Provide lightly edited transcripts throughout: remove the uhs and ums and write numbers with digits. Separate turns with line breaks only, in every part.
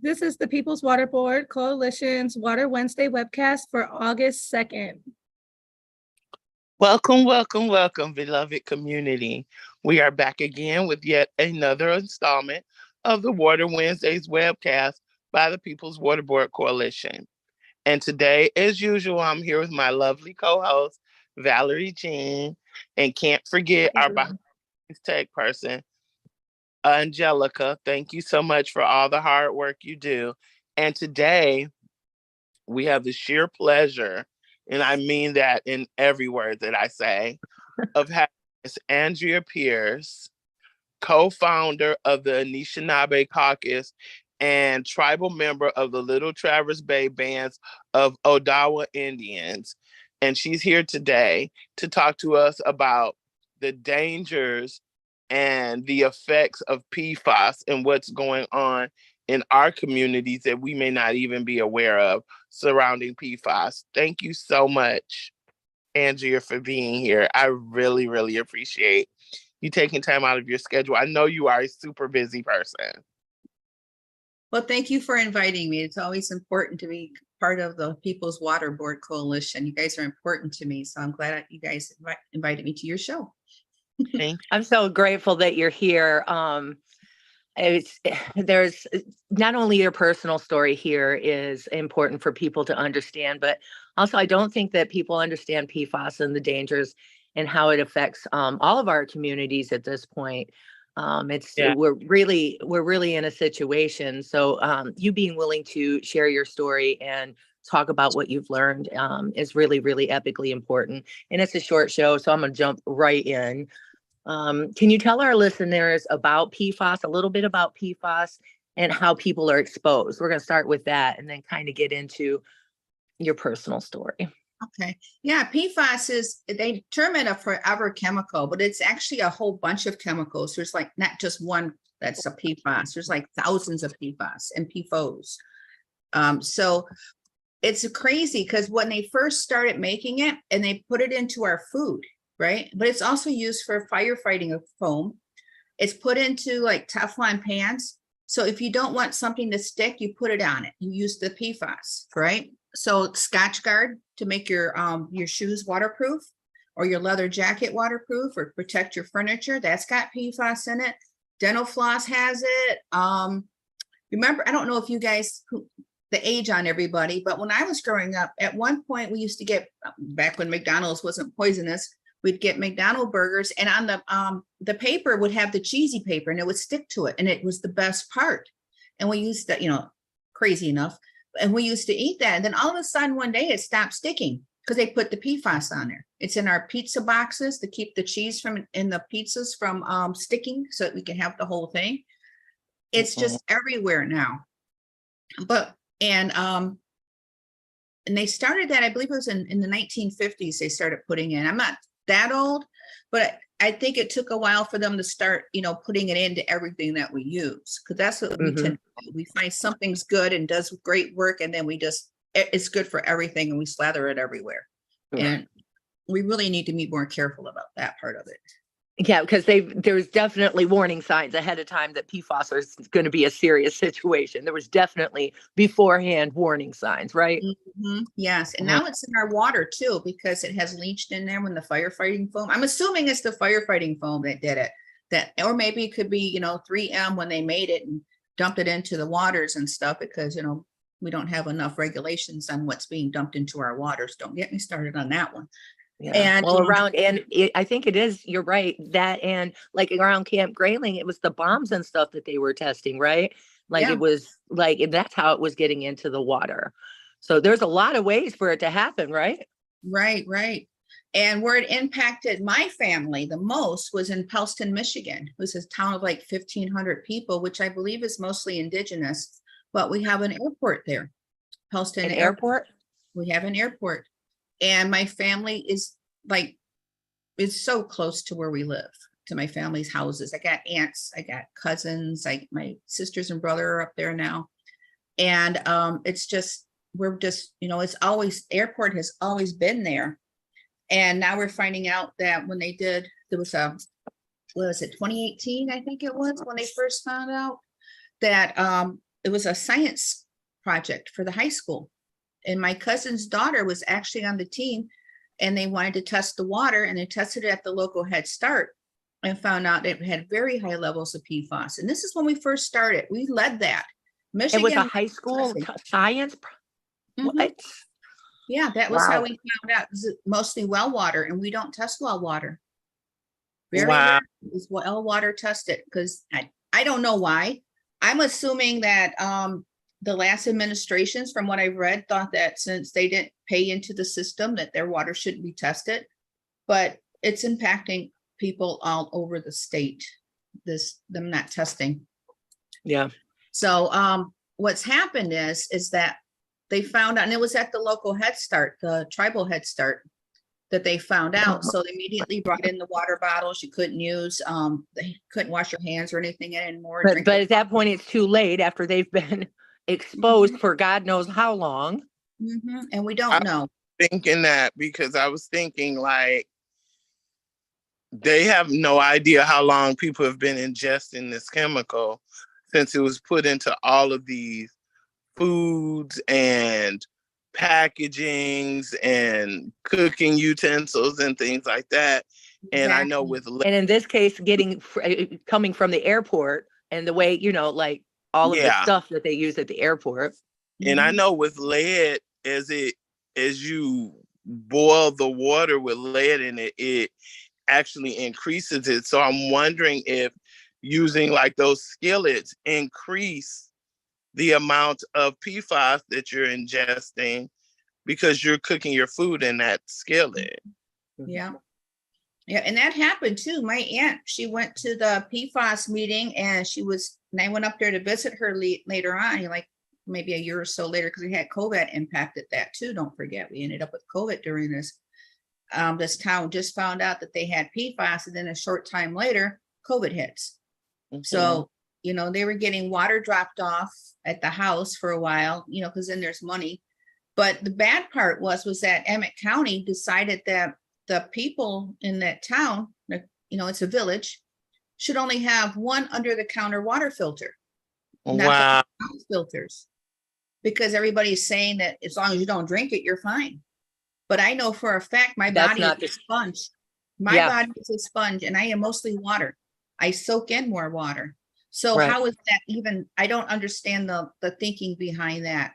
This is the People's Water Board Coalition's Water Wednesday webcast for August 2nd.
Welcome, welcome, welcome, beloved community. We are back again with yet another installment of the Water Wednesdays webcast by the People's Water Board Coalition. And today, as usual, I'm here with my lovely co-host, Valerie Jean, and can't forget our behind the scenes tech person, Angelica. Thank you so much for all the hard work you do. And today, we have the sheer pleasure, and I mean that in every word that I say, of having Miss Andrea Pierce, co-founder of the Anishinaabe Caucus and tribal member of the Little Traverse Bay Bands of Odawa Indians. And she's here today to talk to us about the dangers and the effects of PFAS and what's going on in our communities that we may not even be aware of surrounding PFAS. Thank you so much, Andrea, for being here. I really, really appreciate you taking time out of your schedule. I know you are a super busy person.
Well, thank you for inviting me. It's always important to be part of the People's Water Board Coalition. You guys are important to me, so I'm glad you guys invited me to your show.
I'm so grateful that you're here. There's not only your personal story here is important for people to understand, but also I don't think that people understand PFAS and the dangers and how it affects all of our communities at this point. We're really in a situation. So you being willing to share your story and talk about what you've learned is really, really epically important. And it's a short show, so I'm gonna jump right in. Can you tell our listeners about PFAS, a little bit about PFAS and how people are exposed? We're going to start with that and then kind of get into your personal story.
Okay. Yeah, PFAS they term it a forever chemical, but it's actually a whole bunch of chemicals. There's like not just one that's a PFAS. There's like thousands of PFAS and PFOs. So it's crazy because when they first started making it and they put it into our food, right? But it's also used for firefighting of foam. It's put into like Teflon pans. So if you don't want something to stick, you put it on it. You use the PFAS, right? So Scotch Guard to make your shoes waterproof or your leather jacket waterproof or protect your furniture. That's got PFAS in it. Dental floss has it. Remember, I don't know if you guys, the age on everybody, but when I was growing up, at one point we used to get, back when McDonald's wasn't poisonous, we'd get McDonald's burgers and on the paper would have the cheesy paper and it would stick to it. And it was the best part. And we used to, crazy enough. And we used to eat that. And then all of a sudden one day it stopped sticking because they put the PFAS on there. It's in our pizza boxes to keep the cheese in the pizzas from sticking so that we can have the whole thing. It's just everywhere now. And they started that, I believe it was in the 1950s, they started putting in. I'm not that old, but I think it took a while for them to start, putting it into everything that we use. Because that's what we tend to do. We find something's good and does great work, and then it's good for everything, and we slather it everywhere. And we really need to be more careful about that part of it.
Yeah, because there's definitely warning signs ahead of time that PFAS is going to be a serious situation. There was definitely beforehand warning signs, right?
Yes, and now it's in our water too because it has leached in there when the firefighting foam. I'm assuming it's the firefighting foam that did it. Or maybe it could be 3M when they made it and dumped it into the waters and stuff because we don't have enough regulations on what's being dumped into our waters. Don't get me started on that one.
Yeah. I think it is, you're right, that and like around Camp Grayling, it was the bombs and stuff that they were testing, right? Like it was like, and that's how it was getting into the water. So there's a lot of ways for it to happen, right?
Right. And where it impacted my family the most was in Pellston, Michigan. It was a town of like 1,500 people, which I believe is mostly indigenous, but we have an airport there. Pellston
Airport?
We have an airport. And my family is so close to where we live, to my family's houses. I got aunts, I got cousins, my sisters and brother are up there now. And it's always, airport has always been there. And now we're finding out that when there was 2018, I think it was, when they first found out that it was a science project for the high school. And my cousin's daughter was actually on the team, and they wanted to test the water, and they tested it at the local Head Start and found out it had very high levels of PFAS. And this is when we first started. We led that.
It was a
Michigan.
high school science.
Mhm.
What?
Yeah, that was how
Wow.
we found out. This is mostly well water, and we don't test well water. Very
Wow.
rare is well water tested, because I don't know why. I'm assuming that the last administrations, from what I've read, thought that since they didn't pay into the system, that their water shouldn't be tested. But it's impacting people all over the state, them not testing.
Yeah.
So what's happened is that they found out, and it was at the local Head Start, the tribal Head Start, that they found out. So they immediately brought in the water bottles you couldn't use. They couldn't wash your hands or anything anymore.
But at that point, it's too late after they've been exposed for God knows how long.
And we don't know.
Thinking that because I was thinking like they have no idea how long people have been ingesting this chemical since it was put into all of these foods and packagings and cooking utensils and things like that. And I know with
And in this case, coming from the airport and the way, like all of the stuff that they use at the airport.
And I know with lead, as you boil the water with lead in it, it actually increases it. So I'm wondering if using like those skillets increase the amount of PFAS that you're ingesting because you're cooking your food in that skillet.
Yeah. And that happened too. My aunt, she went to the PFAS meeting, and I went up there to visit her later on, like maybe a year or so later, because we had COVID impacted that too. Don't forget, we ended up with COVID during this. This town just found out that they had PFAS, and then a short time later, COVID hits. So, they were getting water dropped off at the house for a while, because then there's money. But the bad part was that Emmett County decided that the people in that town, it's a village, should only have one under-the-counter water filter. Not the house filters. Because everybody's saying that as long as you don't drink it, you're fine. But I know for a fact my body is a sponge. My body is a sponge, and I am mostly water. I soak in more water. So how is that even? I don't understand the thinking behind that.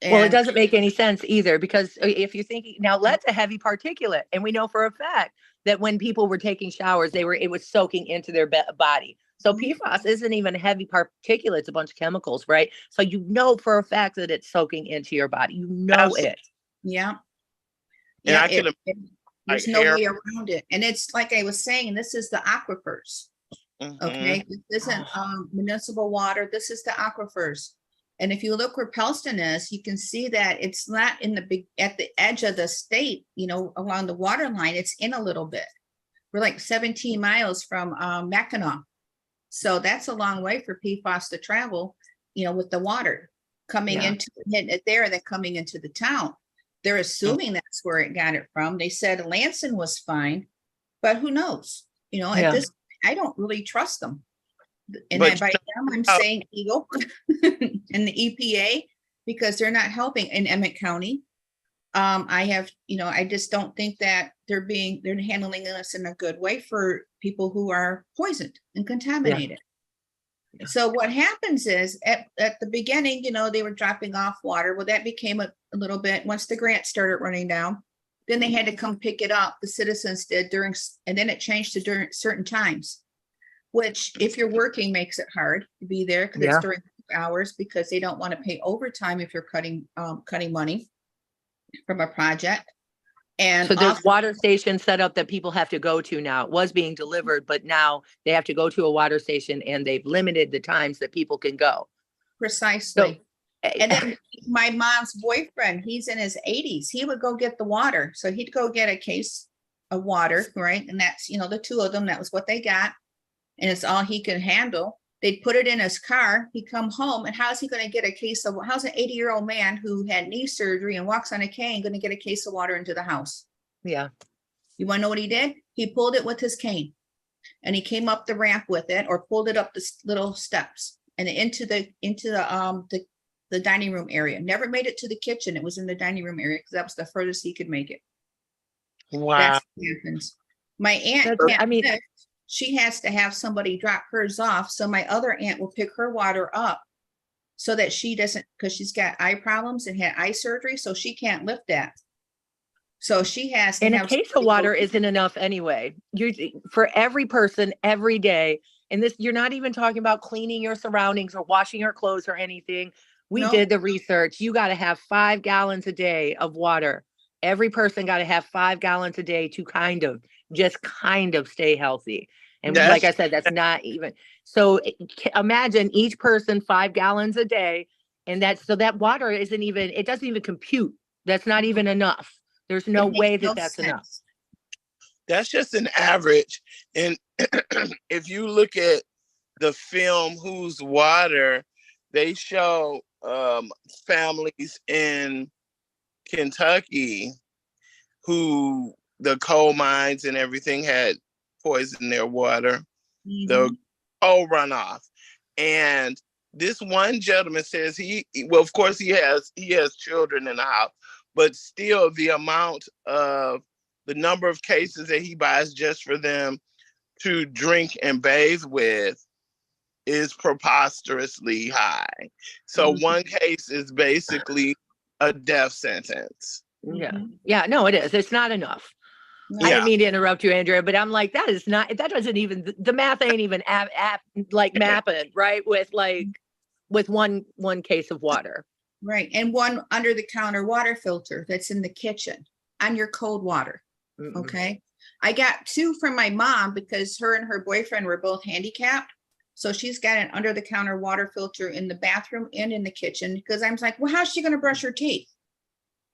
Well, it doesn't make any sense either, because if you're thinking now, lead's a heavy particulate, and we know for a fact that when people were taking showers, it was soaking into their body. So PFAS isn't even heavy particulate; it's a bunch of chemicals, right? So for a fact that it's soaking into your body. It.
Yeah.
And
there's no way around it. And it's like I was saying, this is the aquifers. Okay, this isn't municipal water. This is the aquifers. And if you look where Pellston is, you can see that it's not at the edge of the state, along the water line. It's in a little bit. We're like 17 miles from Mackinac. So that's a long way for PFAS to travel, with the water coming into it there and then coming into the town. They're assuming that's where it got it from. They said Lansing was fine, but who knows? At this, I don't really trust them. And by them, I'm saying Eagle and the EPA, because they're not helping in Emmett County. I just don't think that they're handling us in a good way for people who are poisoned and contaminated. Yeah. So what happens is at the beginning, they were dropping off water. Well, that became a little bit, once the grant started running down, then they had to come pick it up. The citizens did and then it changed to during certain times, which if you're working makes it hard to be there, because it's during hours, because they don't want to pay overtime if you're cutting money from a project. And
so there's water stations set up that people have to go to now. It was being delivered, but now they have to go to a water station, and they've limited the times that people can go.
Precisely. And then my mom's boyfriend, he's in his 80s. He would go get the water. So he'd go get a case of water, right? And that's, the two of them, that was what they got. And it's all he could handle. They'd put it in his car. He'd come home, and how's he going to get how's an 80-year-old man who had knee surgery and walks on a cane going to get a case of water into the house?
Yeah.
You want to know what he did? He pulled it with his cane, and he came up the ramp with it, or pulled it up the little steps, and into the dining room area. Never made it to the kitchen. It was in the dining room area because that was the furthest he could make it.
Wow.
That's what happens. My aunt
That's-
can't
I mean-
lift. She has to have somebody drop hers off. So my other aunt will pick her water up so that she doesn't, because she's got eye problems and had eye surgery, so she can't lift that. So she has to
And a
have
case of
somebody
water
go-
isn't enough anyway. You for every person every day. And this, you're not even talking about cleaning your surroundings or washing your clothes or anything. We
No.
did the research. You got to have 5 gallons a day of water. Every person got to have 5 gallons a day to kind of stay healthy. And like I said, that's not even. So imagine each person 5 gallons a day. And that water isn't even, it doesn't even compute. That's not even enough. There's no
It
way
makes no
that's enough.
sense.
That's just an average. And if you look at the film Who's Water, they show families in Kentucky who the coal mines and everything had poisoned their water, the coal runoff. And this one gentleman says well, of course he has children in the house, but still the number of cases that he buys just for them to drink and bathe with is preposterously high. So one case is basically a death sentence.
Yeah, no, it is. It's not enough. I didn't mean to interrupt you, Andrea, but I'm like, that doesn't even, the math ain't even mapping, right? With one case of water.
Right. And one under the counter water filter that's in the kitchen on your cold water. Okay. I got 2 from my mom because her and her boyfriend were both handicapped. So she's got an under the counter water filter in the bathroom and in the kitchen because I'm like, well, how's she going to brush her teeth?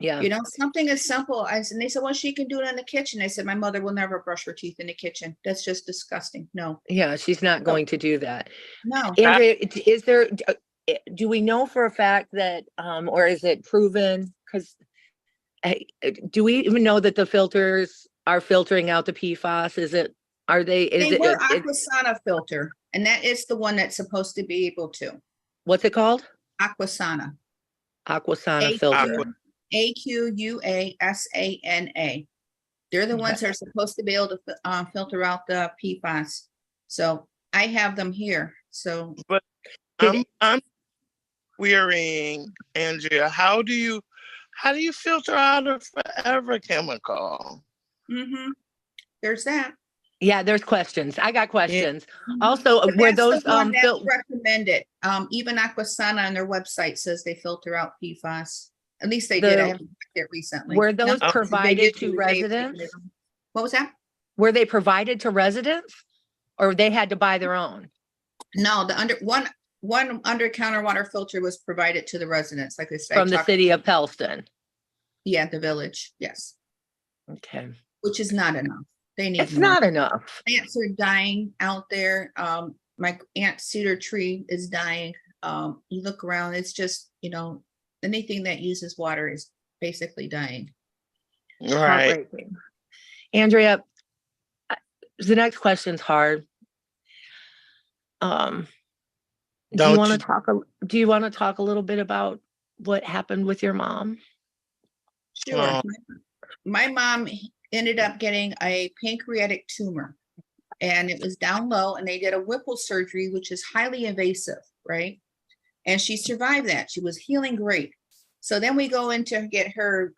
Yeah.
You know, something as simple as, and they said, well, she can do it in the kitchen. I said, my mother will never brush her teeth in the kitchen. That's just disgusting. No.
Yeah, she's not going to do that.
No.
Andrea, do we know for a fact that, or is it proven? Because do we even know that the filters are filtering out the PFAS?
They were Aquasana filter, and that is the one that's supposed to be able to.
What's it called?
Aquasana.
Aquasana filter.
AQUASANA. They're the ones that are supposed to be able to filter out the PFAS. So I have them here. So,
but I'm querying, Andrea, how do you filter out a forever chemical?
There's that.
Yeah, there's questions. I got questions. Also,
But
were
that's the
those
one that's recommended? Even Aquasana on their website says they filter out PFAS. At least they did. I haven't checked it recently.
Were those
They
provided
did
to
do-
residents?
What was that?
Were they provided to residents, or they had to buy their own?
No, the one under counter water filter was provided to the residents, like I said.
From the city of Pellston.
Yeah, the village. Yes.
Okay.
Which is not enough. They need
It's
more.
not enough.
Plants are dying out there. My aunt's cedar tree is dying. You look around, it's just, anything that uses water is basically dying.
Right.
Andrea, the next question's hard. Do you want to talk a little bit about what happened with your mom?
Sure. My mom ended up getting a pancreatic tumor, and it was down low, and they did a Whipple surgery, which is highly invasive, right? And she survived that. She was healing great. So then we go in to get her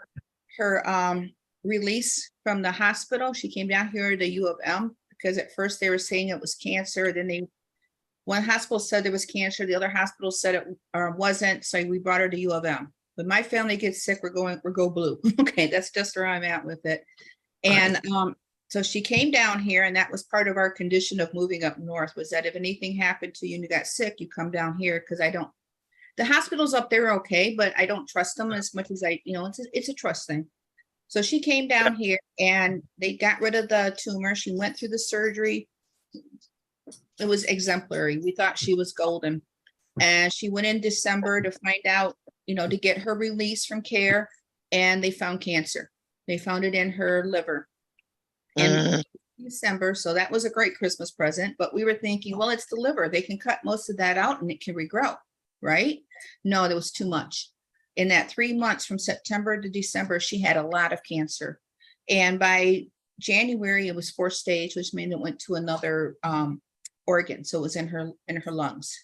release from the hospital. She came down here to U of M because at first they were saying it was cancer. Then one hospital said there was cancer. The other hospital said it wasn't. So we brought her to U of M. When my family gets sick, we go blue. Okay, that's just where I'm at with it. And so she came down here, and that was part of our condition of moving up north, was that if anything happened to you and you got sick, you come down here, because the hospitals up there are okay, but I don't trust them as much as it's a trust thing. So she came down here, and they got rid of the tumor. She went through the surgery. It was exemplary. We thought she was golden. And she went in December to find out, to get her release from care, and they found cancer. They found it in her liver. And December. So that was a great Christmas present. But we were thinking, well, it's the liver. They can cut most of that out and it can regrow, right? No, there was too much. In that 3 months from September to December, she had a lot of cancer. And by January, it was 4th stage, which meant it went to another organ. So it was in her lungs.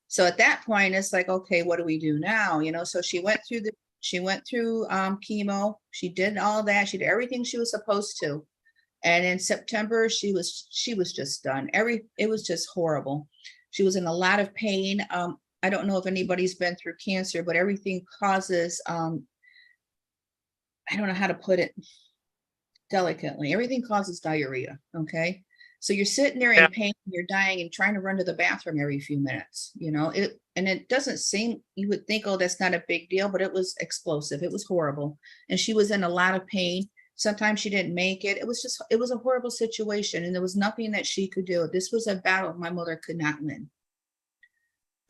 So at that point, it's like, okay, what do we do now? You know, so she went through chemo. She did all that. She did everything she was supposed to. And in September, she was just done. It was just horrible. She was in a lot of pain. I don't know if anybody's been through cancer, but everything causes, I don't know how to put it delicately. Everything causes diarrhea. Okay. So you're sitting there in pain, you're dying and trying to run to the bathroom every few minutes, you know, and it doesn't seem, you would think, oh, that's not a big deal, but it was explosive. It was horrible. And she was in a lot of pain. Sometimes she didn't make it. It was a horrible situation. And there was nothing that she could do. This was a battle my mother could not win.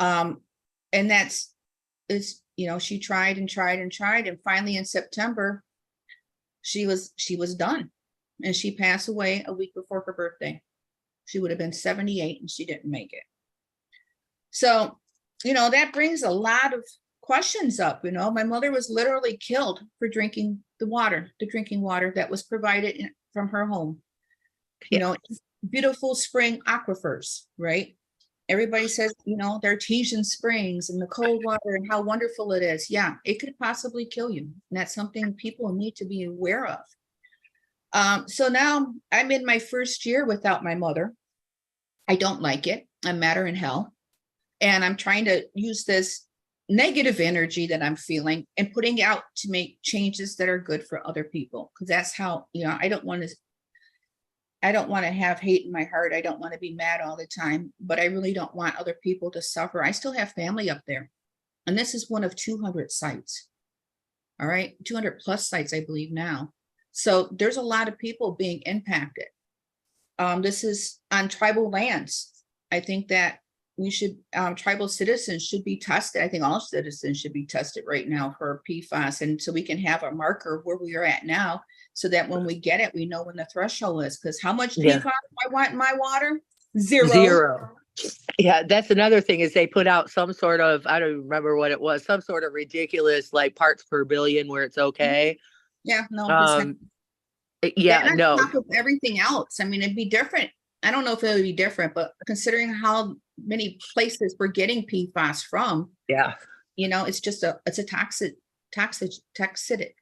And you know, she tried and tried and tried. And finally in September, she was done. And she passed away a week before her birthday. She would have been 78 and she didn't make it. So, you know, that brings a lot of questions up. You know, my mother was literally killed for drinking the drinking water that was provided from her home. You know, beautiful spring aquifers, right? Everybody says, you know, they're artesian springs and the cold water and how wonderful it is. Yeah, it could possibly kill you. And that's something people need to be aware of. So now I'm in my 1st year without my mother. I don't like it. I'm madder in hell. And I'm trying to use this negative energy that I'm feeling and putting out to make changes that are good for other people. Because that's how, you know, I don't want to have hate in my heart. I don't want to be mad all the time, but I really don't want other people to suffer. I still have family up there. And this is one of 200 sites. All right. 200 plus sites, I believe now. So there's a lot of people being impacted. This is on tribal lands. I think that we should, tribal citizens should be tested. I think all citizens should be tested right now for PFAS. And so we can have a marker where we are at now so that when we get it, we know when the threshold is. Because how much PFAS do I want in my water? Zero.
Yeah, that's another thing is they put out some sort of, I don't remember what it was, some sort of ridiculous like parts per billion where it's okay.
Yeah, no.
Yeah,
on
no.
top of everything else. I mean, it'd be different. I don't know if it would be different, but considering how many places we're getting PFAS from, you know, it's a toxic, carcinogen.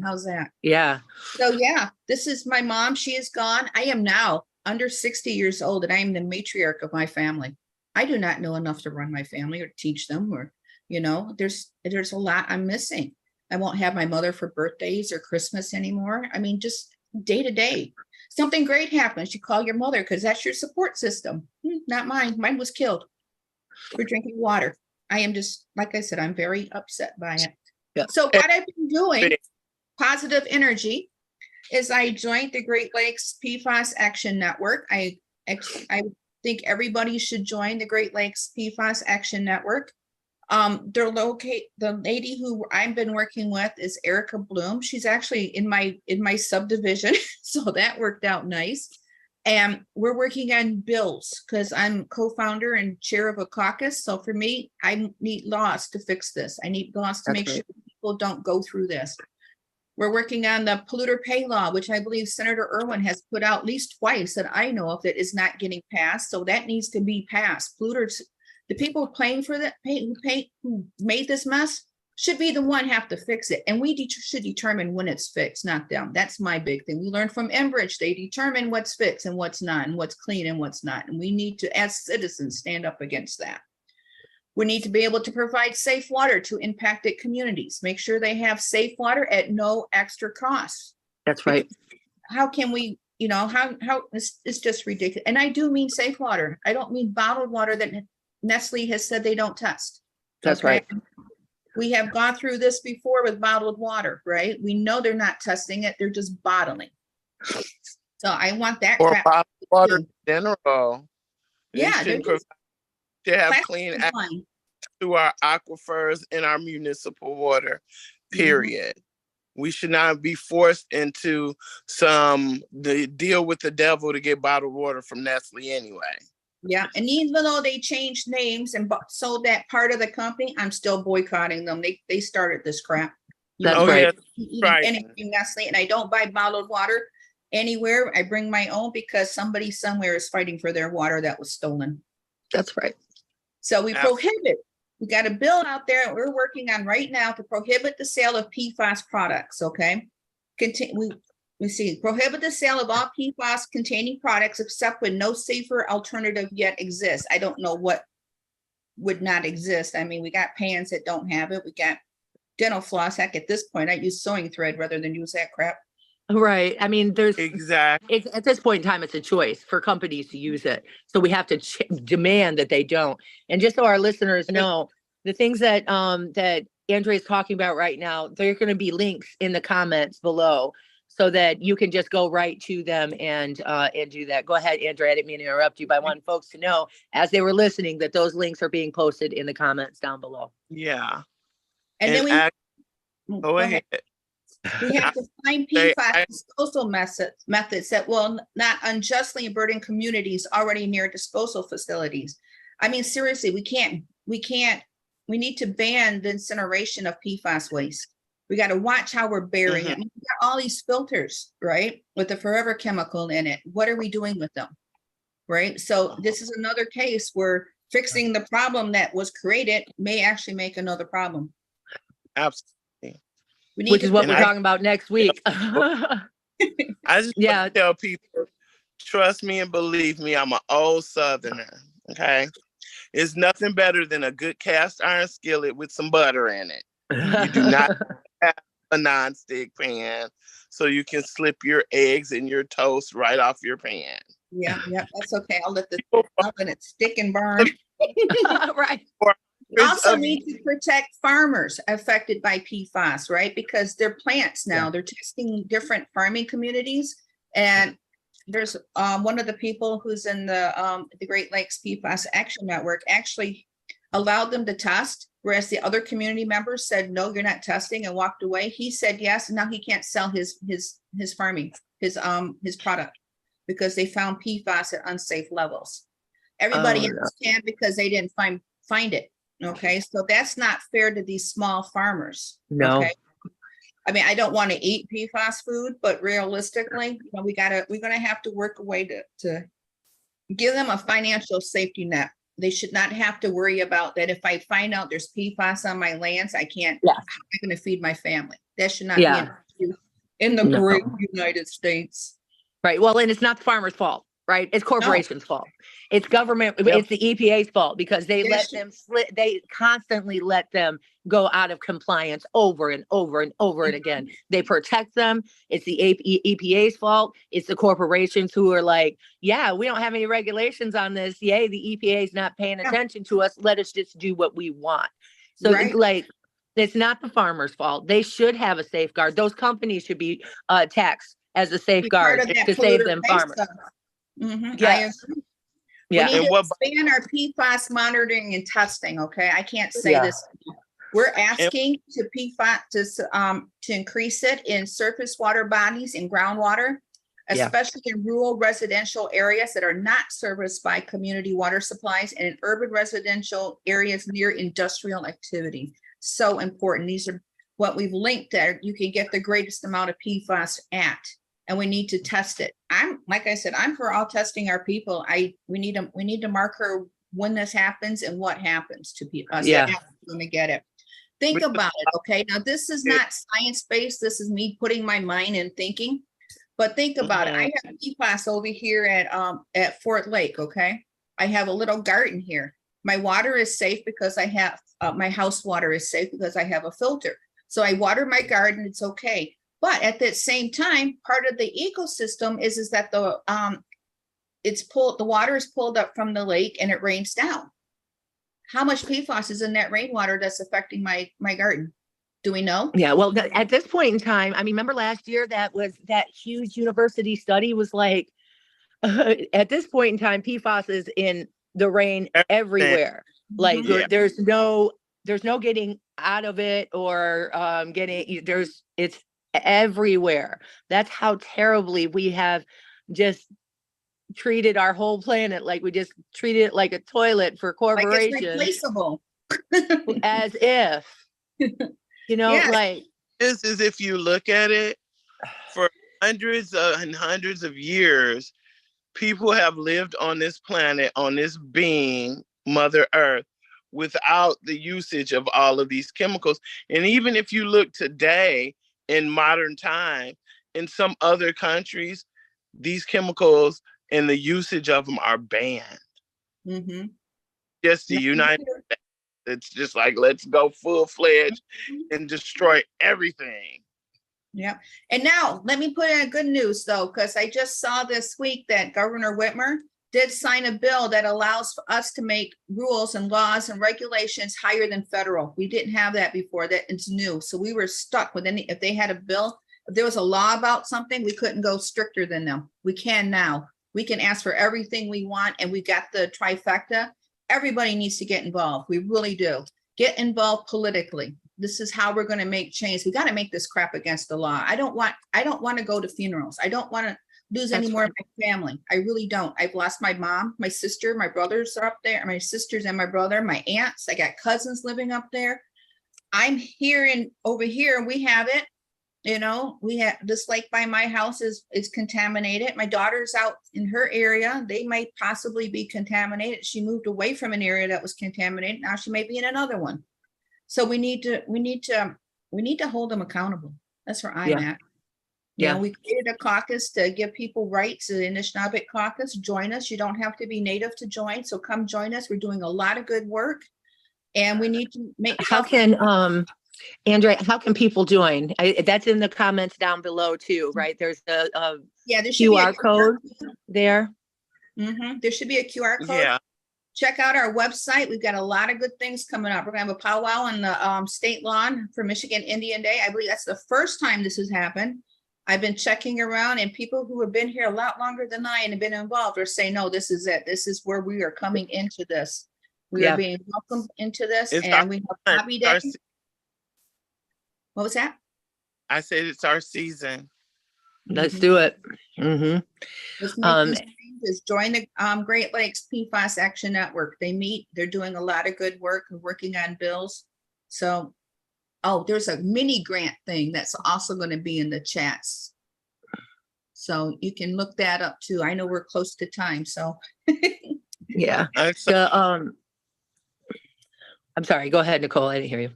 How's that?
Yeah.
So yeah, this is my mom. She is gone. I am now under 60 years old and I am the matriarch of my family. I do not know enough to run my family or teach them, or, you know, there's a lot I'm missing. I won't have my mother for birthdays or Christmas anymore. I mean, just day to day. Something great happens, you call your mother because that's your support system. Not mine. Mine was killed for drinking water. I am just, like I said, I'm very upset by it.
Yeah.
So what I've been doing, positive energy, is I joined the Great Lakes PFAS Action Network. I think everybody should join the Great Lakes PFAS Action Network. The lady who I've been working with is Erica Bloom. She's actually in my subdivision. So that worked out nice. And we're working on bills because I'm co-founder and chair of a caucus. So for me, I need laws to fix this. I need laws to make sure people don't go through this. We're working on the polluter pay law, which I believe Senator Irwin has put out at least twice that I know of that is not getting passed. So that needs to be passed. Polluters, the people paying for that, who made this mess, should be the one have to fix it. And we should determine when it's fixed, not them. That's my big thing. We learned from Enbridge. They determine what's fixed and what's not, and what's clean and what's not. And we need to, as citizens, stand up against that. We need to be able to provide safe water to impacted communities. Make sure they have safe water at no extra cost.
That's right.
How can we, you know, how it's just ridiculous. And I do mean safe water. I don't mean bottled water that Nestle has said they don't test.
That's right.
We have gone through this before with bottled water, right? We know they're not testing it. They're just bottling. So I want that.
Or bottled water in general.
Yeah.
To have clean access to our aquifers and our municipal water, period. We should not be forced into the deal with the devil to get bottled water from Nestle anyway.
Yeah, and even though they changed names and sold that part of the company, I'm still boycotting them. They started this crap.
That's
Oh,
right.
yeah,
Eating
right.
anything Nestle, and I don't buy bottled water anywhere. I bring my own because somebody somewhere is fighting for their water that was stolen.
That's right.
So we
Absolutely.
prohibit. We got a bill out there that we're working on right now to prohibit the sale of PFAS products. Okay, we see prohibit the sale of all PFAS containing products except when no safer alternative yet exists. I don't know what would not exist. I mean, we got pans that don't have it. We got dental floss. Heck, at this point, I use sewing thread rather than use that crap.
Right. I mean,
Exactly.
at this point in time, it's a choice for companies to use it. So we have to demand that they don't. And just so our listeners know, the things that that Andrea is talking about right now, there are going to be links in the comments below so that you can just go right to them and do that. Go ahead, Andrea. I didn't mean to interrupt you, but I want folks to know as they were listening that those links are being posted in the comments down below.
Yeah.
And then
Go ahead.
we have to find PFAS disposal methods that will not unjustly burden communities already near disposal facilities. I mean, seriously, we need to ban the incineration of PFAS waste. We got to watch how we're burying it. I mean, we got all these filters, right, with the forever chemical in it. What are we doing with them, right? So this is another case where fixing the problem that was created may actually make another problem.
Absolutely.
Which is what we're talking about next week.
I just want to tell people, trust me and believe me, I'm an old Southerner, okay? It's nothing better than a good cast iron skillet with some butter in it. You do not have a nonstick pan so you can slip your eggs and your toast right off your pan.
Yeah, that's okay. I'll let it stick and burn.
Right.
We also need to protect farmers affected by PFAS, right? Because they're plants now. They're testing different farming communities. And there's one of the people who's in the Great Lakes PFAS Action Network actually allowed them to test, whereas the other community members said, no, you're not testing, and walked away. He said yes, and now he can't sell his farming, his product, because they found PFAS at unsafe levels. Everybody else can because they didn't find it. Okay, so that's not fair to these small farmers.
No.
Okay? I mean, I don't want to eat PFAS food, but realistically, we're gonna have to work a way to give them a financial safety net. They should not have to worry about that. If I find out there's PFAS on my lands, I can't. How am I going to feed my family? That should not be an issue in the great United States.
Right. Well, and it's not the farmer's fault. Right. It's corporation's fault. It's government. It's the EPA's fault because they they constantly let them go out of compliance over and over and over and again. They protect them. It's the EPA's fault. It's the corporations who are like, yeah, we don't have any regulations on this. Yay, the EPA is not paying attention to us. Let us just do what we want. So it's not the farmer's fault. They should have a safeguard. Those companies should be taxed as a safeguard to save them farmers.
I agree. We need to expand our PFAS monitoring and testing. Okay, I can't say this. We're asking to PFAS to increase it in surface water bodies and groundwater, especially in rural residential areas that are not serviced by community water supplies, and in urban residential areas near industrial activity. So important. These are what we've linked there. You can get the greatest amount of PFAS at. And we need to test it. Like I said, I'm for all testing our people. We need to marker when this happens and what happens to people. Going to get it. Think about it. Okay. Now this is not science-based. This is me putting my mind in thinking. But think about it. I have PFAS over here at Fort Lake. Okay. I have a little garden here. My water is safe because I have my house water is safe because I have a filter. So I water my garden. It's okay. But at that same time, part of the ecosystem is that the water is pulled up from the lake and it rains down. How much PFAS is in that rainwater that's affecting my garden? Do we know?
Yeah, well, at this point in time, I mean, remember last year that huge university study was like, at this point in time, PFAS is in the rain everywhere. Like there's no getting out of it or it's everywhere. That's how terribly we have just treated our whole planet. Like we just treated it like a toilet for
Like it's
corporations,
replaceable.
as if,
Yeah.
like.
This is, if you look at it, for hundreds and hundreds of years, people have lived on this planet, on this being, Mother Earth, without the usage of all of these chemicals. And even if you look today in modern time, in some other countries, these chemicals and the usage of them are banned.
Mm-hmm.
Just the United States, it's just like, let's go full-fledged and destroy everything.
Yeah. And now let me put in a good news though, because I just saw this week that Governor Whitmer did sign a bill that allows for us to make rules and laws and regulations higher than federal. We didn't have that before. That it's new. So we were stuck with any, if they had a bill, if there was a law about something, we couldn't go stricter than them. We can now. We can ask for everything we want, and we got the trifecta. Everybody needs to get involved. We really do. Get involved politically. This is how we're going to make change. We got to make this crap against the law. I don't want to go to funerals. I don't want to lose any more of my family. I really don't. I've lost my mom, my sister, my brothers are up there, my sisters and my brother, my aunts. I got cousins living up there. I'm here and over here. We have it. We have this lake by my house is contaminated. My daughter's out in her area. They might possibly be contaminated. She moved away from an area that was contaminated. Now she may be in another one. So we need to hold them accountable. That's where I'm at. We created a caucus to give people rights, the Anishinaabe caucus. Join us. You don't have to be Native to join. So come join us. We're doing a lot of good work, and we need to make.
How can Andrea, how can people join? That's in the comments down below too, right? There's a
there should
QR
be
code there.
Mm-hmm. There should be a QR code.
Yeah.
Check out our website. We've got a lot of good things coming up. We're gonna have a powwow on the state lawn for Michigan Indian Day. I believe that's the first time this has happened. I've been checking around, and people who have been here a lot longer than I and have been involved are saying, no, this is it. This is where we are coming into this. We are being welcomed into this, and we have Hobby Day. What was that?
I said it's our season.
Let's do it. Mm-hmm.
Let's make these changes. Join the Great Lakes PFAS Action Network. They meet. They're doing a lot of good work and working on bills. So, there's a mini grant thing that's also going to be in the chats. So you can look that up too. I know we're close to time, so.
Yeah. I'm sorry. Go ahead, Nicole. I didn't hear you.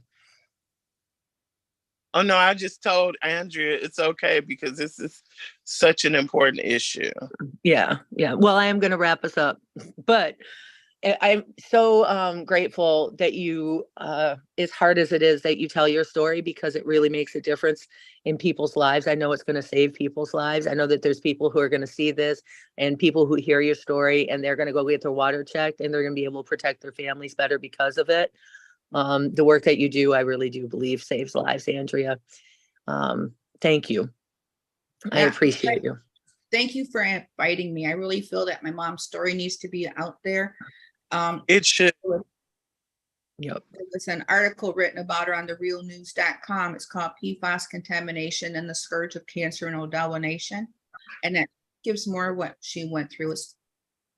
Oh, no, I just told Andrea it's okay because this is such an important issue.
Yeah. Well, I am going to wrap us up, but I'm so grateful that you, as hard as it is, that you tell your story, because it really makes a difference in people's lives. I know it's going to save people's lives. I know that there's people who are going to see this, and people who hear your story, and they're going to go get their water checked, and they're going to be able to protect their families better because of it. The work that you do, I really do believe saves lives, Andrea. Thank you. I appreciate you.
Thank you for inviting me. I really feel that my mom's story needs to be out there.
It should.
Yep.
There was an article written about her on therealnews.com. It's called PFAS Contamination and the Scourge of Cancer in Odawa Nation. And that gives more what she went through. It's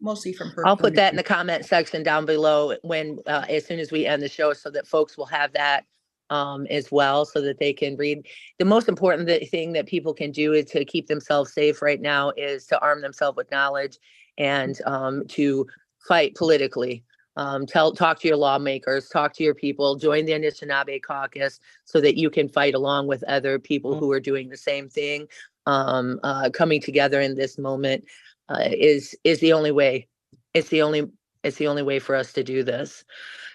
mostly from her.
I'll put that in the comment section down below when as soon as we end the show, so that folks will have that as well, so that they can read. The most important thing that people can do is to keep themselves safe right now is to arm themselves with knowledge and to fight politically. Talk to your lawmakers, talk to your people, join the Anishinaabe caucus so that you can fight along with other people who are doing the same thing. Coming together in this moment is the only way. It's the only way for us to do this.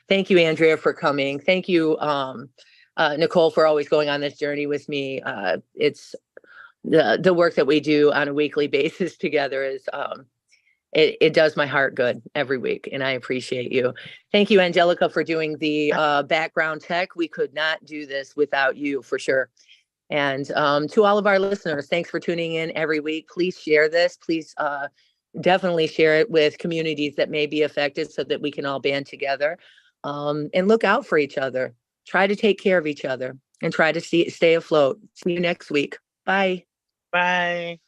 Thank you, Andrea, for coming. Thank you, Nicole, for always going on this journey with me. It's the work that we do on a weekly basis together is it does my heart good every week, and I appreciate you. Thank you, Angelica, for doing the background tech. We could not do this without you, for sure. And to all of our listeners, thanks for tuning in every week. Please share this. Please definitely share it with communities that may be affected, so that we can all band together and look out for each other. Try to take care of each other. and try to stay afloat. See you next week. Bye.
Bye.